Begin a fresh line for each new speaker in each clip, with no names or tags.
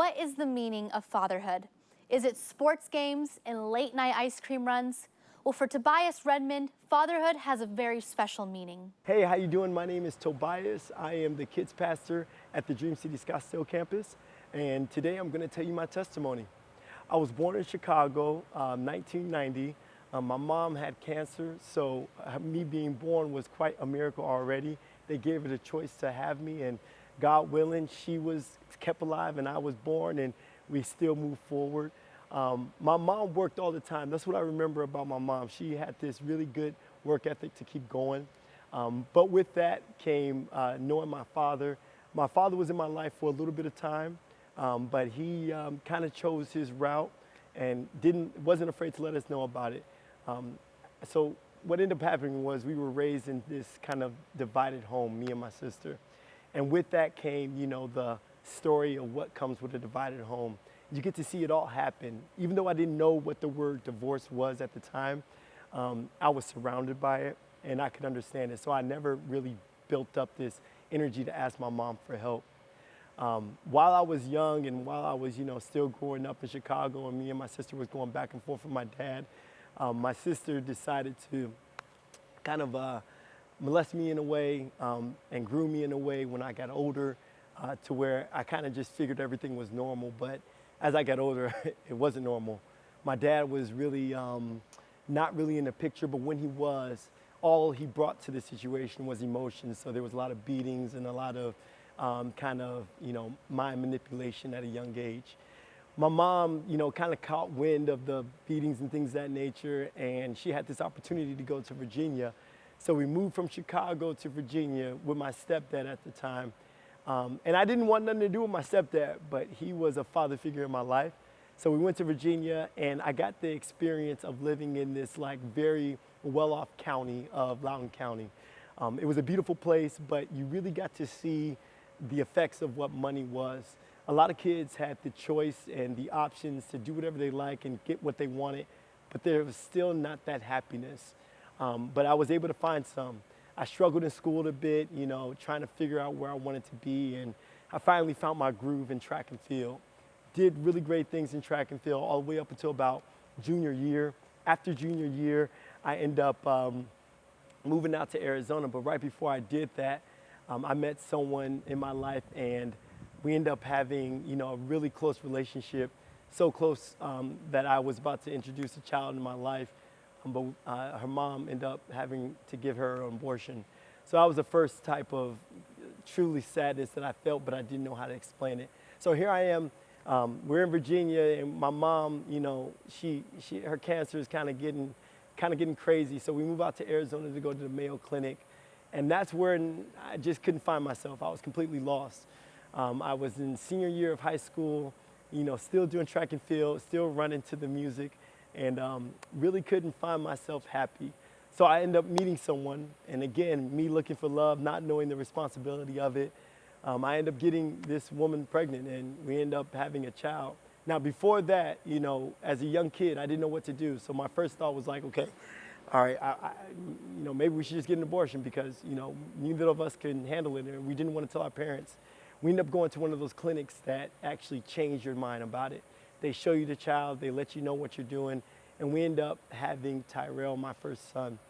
what is the meaning of fatherhood? Is it sports games and late night ice cream runs? Well, for Tobias Redmond, fatherhood has a very special meaning.
Hey, how you doing? My name is Tobias. I am the kids pastor at the Dream City Scottsdale campus, and today I'm going to tell you my testimony. I was born in Chicago, 1990. My mom had cancer, so me being born was quite a miracle already. They gave her the choice to have me, and God willing, she was kept alive and I was born, and we still move forward. My mom worked all the time. That's what I remember about my mom. She had this really good work ethic to keep going. But with that came knowing my father. My father was in my life for a little bit of time, but he kind of chose his route and wasn't afraid to let us know about it. So what ended up happening was we were raised in this kind of divided home, me and my sister. And with that came, the story of what comes with a divided home. You get to see it all happen. Even though I didn't know what the word divorce was at the time, I was surrounded by it and I could understand it. So I never really built up this energy to ask my mom for help. While I was young and while I was, still growing up in Chicago and me and my sister was going back and forth with my dad, my sister decided to kind of molest me in a way and grew me in a way when I got older to where I kind of just figured everything was normal. But as I got older, it wasn't normal. My dad was really not really in the picture, but when he was, all he brought to the situation was emotions. So there was a lot of beatings and a lot of mind manipulation at a young age. My mom, kind of caught wind of the beatings and things of that nature, and she had this opportunity to go to Virginia. So we moved from Chicago to Virginia with my stepdad at the time. And I didn't want nothing to do with my stepdad, but he was a father figure in my life. So we went to Virginia, and I got the experience of living in this very well-off county of Loudoun County. It was a beautiful place, but you really got to see the effects of what money was. A lot of kids had the choice and the options to do whatever they like and get what they wanted, but there was still not that happiness. But I was able to find some. I struggled in school a bit, trying to figure out where I wanted to be, and I finally found my groove in track and field. Did really great things in track and field all the way up until about junior year. After junior year, I ended up moving out to Arizona, but right before I did that, I met someone in my life, and we ended up having, a really close relationship, so close that I was about to introduce a child in my life. But her mom ended up having to give her an abortion. So that was the first type of truly sadness that I felt, but I didn't know how to explain it. So here I am, we're in Virginia, and my mom, her cancer is kind of getting crazy. So we move out to Arizona to go to the Mayo Clinic, and that's where I just couldn't find myself. I was completely lost. I was in senior year of high school, still doing track and field, still running to the music, and really couldn't find myself happy. So I ended up meeting someone, and again, me looking for love, not knowing the responsibility of it. I ended up getting this woman pregnant, and we ended up having a child. Now, before that, as a young kid, I didn't know what to do. So my first thought was like, okay, all right, maybe we should just get an abortion because, neither of us can handle it, and we didn't want to tell our parents. We ended up going to one of those clinics that actually changed your mind about it. They show you the child, they let you know what you're doing, and we end up having Tyrell, my first son.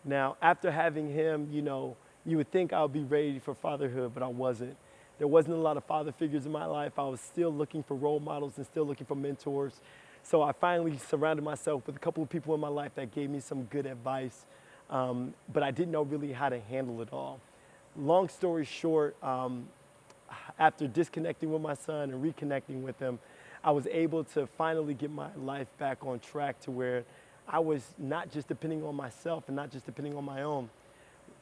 Now, after having him, you would think I would be ready for fatherhood, but I wasn't. There wasn't a lot of father figures in my life. I was still looking for role models and still looking for mentors. So I finally surrounded myself with a couple of people in my life that gave me some good advice, but I didn't know really how to handle it all. Long story short, after disconnecting with my son and reconnecting with him, I was able to finally get my life back on track to where I was not just depending on myself and not just depending on my own,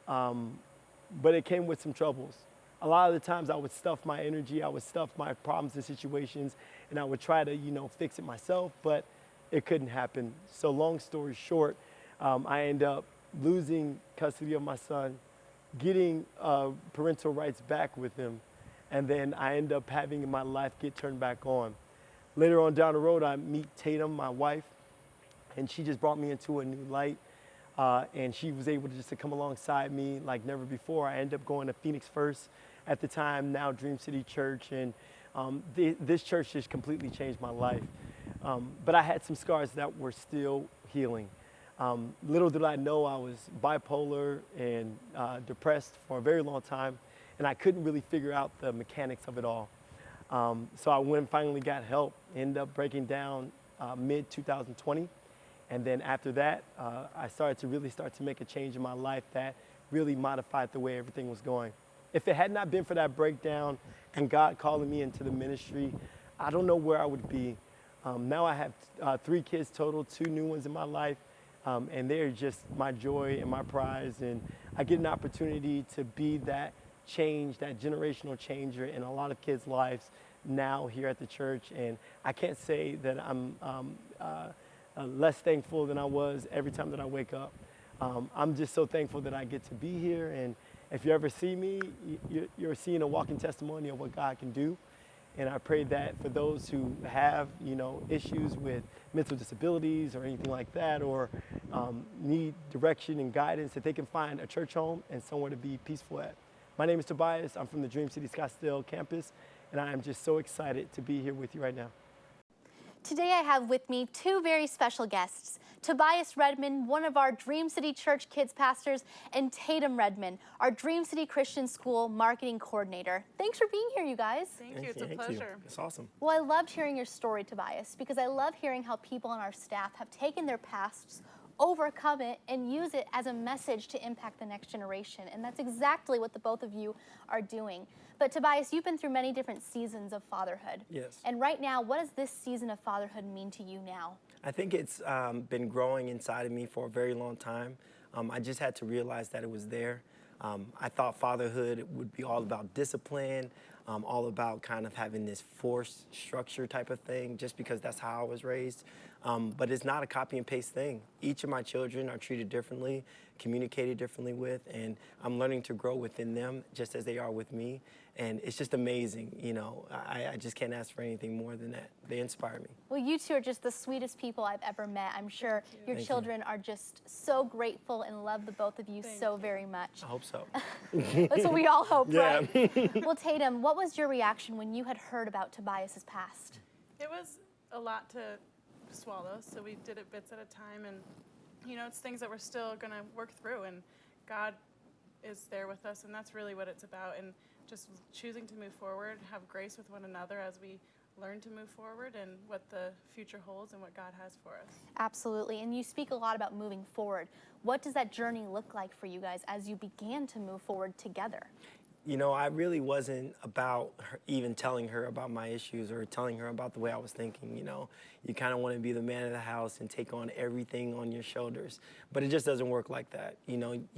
but it came with some troubles. A lot of the times I would stuff my energy, I would stuff my problems and situations, and I would try to, fix it myself, but it couldn't happen. So long story short, I ended up losing custody of my son, getting parental rights back with him, and then I ended up having my life get turned back on. Later on down the road, I meet Tatum, my wife, and she just brought me into a new light. And she was able to come alongside me like never before. I ended up going to Phoenix First at the time, now Dream City Church, and This church just completely changed my life. But I had some scars that were still healing. Little did I know I was bipolar and depressed for a very long time, and I couldn't really figure out the mechanics of it all. So I went and finally got help, ended up breaking down mid-2020. And then after that, I started to make a change in my life that really modified the way everything was going. If it had not been for that breakdown and God calling me into the ministry, I don't know where I would be. Now I have 3 kids total, 2 new ones in my life, and they're just my joy and my prize. And I get an opportunity to be that change, that generational changer in a lot of kids' lives now here at the church. And I can't say that I'm less thankful than I was every time that I wake up. I'm just so thankful that I get to be here. And if you ever see me, you're seeing a walking testimony of what God can do. And I pray that for those who have, issues with mental disabilities or anything like that, or need direction and guidance, that they can find a church home and somewhere to be peaceful at. My name is Tobias. I'm from the Dream City Scottsdale campus, and I am just so excited to be here with you right now.
Today I have with me 2 very special guests, Tobias Redmond, one of our Dream City Church kids pastors, and Tatum Redmond, our Dream City Christian School marketing coordinator. Thanks for being here, you guys.
Thank you, it's a pleasure.
It's awesome.
Well, I loved hearing your story, Tobias, because I love hearing how people on our staff have taken their pasts, overcome it, and use it as a message to impact the next generation. And that's exactly what the both of you are doing. But Tobias, you've been through many different seasons of fatherhood.
Yes.
And right now, what does this season of fatherhood mean to you now?
I think it's been growing inside of me for a very long time. I just had to realize that it was there. I thought fatherhood would be all about discipline, all about kind of having this force structure type of thing, just because that's how I was raised. But it's not a copy and paste thing. Each of my children are treated differently, communicated differently with, and I'm learning to grow within them just as they are with me. And it's just amazing, I just can't ask for anything more than that. They inspire me.
Well, you two are just the sweetest people I've ever met. I'm sure your
Thank
children are just so grateful and love the both of you so very much.
I hope so.
That's what we all hope,
Yeah.
right? Well, Tatum, what was your reaction when you had heard about Tobias's past?
It was a lot to swallow, so we did it bits at a time, and it's things that we're still going to work through, and God is there with us, and that's really what it's about, and just choosing to move forward, have grace with one another as we learn to move forward and what the future holds and what God has for us.
Absolutely, and you speak a lot about moving forward. What does that journey look like for you guys as you began to move forward together?
I really wasn't about even telling her about my issues or telling her about the way I was thinking. You kind of want to be the man of the house and take on everything on your shoulders. But it just doesn't work like that.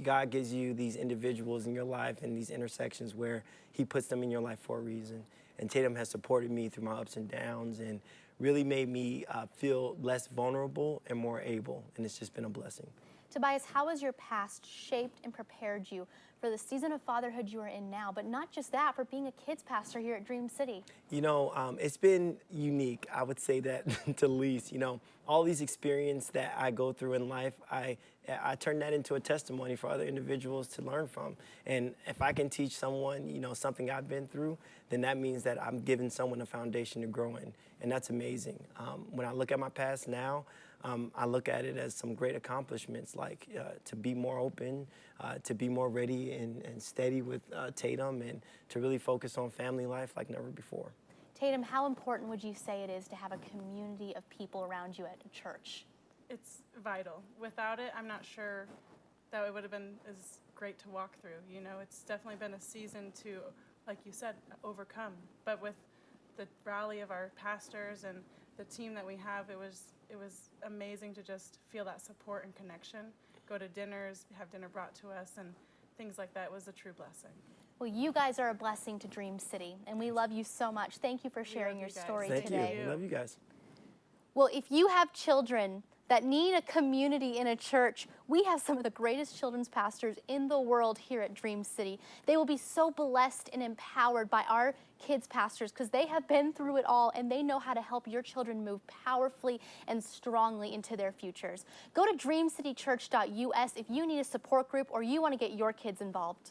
God gives you these individuals in your life and these intersections where he puts them in your life for a reason. And Tatum has supported me through my ups and downs and really made me feel less vulnerable and more able. And it's just been a blessing.
Tobias, how has your past shaped and prepared you for the season of fatherhood you are in now, but not just that, for being a kids pastor here at Dream City?
It's been unique, I would say that to the least. All these experiences that I go through in life, I turn that into a testimony for other individuals to learn from. And if I can teach someone, something I've been through, then that means that I'm giving someone a foundation to grow in. And that's amazing. When I look at my past now, I look at it as some great accomplishments, like to be more open, to be more ready and steady with Tatum, and to really focus on family life like never before.
Tatum, how important would you say it is to have a community of people around you at church?
It's vital. Without it, I'm not sure that it would have been as great to walk through. It's definitely been a season to, like you said, overcome. But with the rally of our pastors and the team that we have, it was amazing to just feel that support and connection, go to dinners, have dinner brought to us, and things like that. It was a true blessing.
Well, you guys are a blessing to Dream City, and we love you so much. Thank you for sharing your story
Thank
today.
you. Love you guys.
Well, if you have children that need a community in a church, we have some of the greatest children's pastors in the world here at Dream City. They will be so blessed and empowered by our kids pastors because they have been through it all and they know how to help your children move powerfully and strongly into their futures. Go to dreamcitychurch.us if you need a support group or you want to get your kids involved.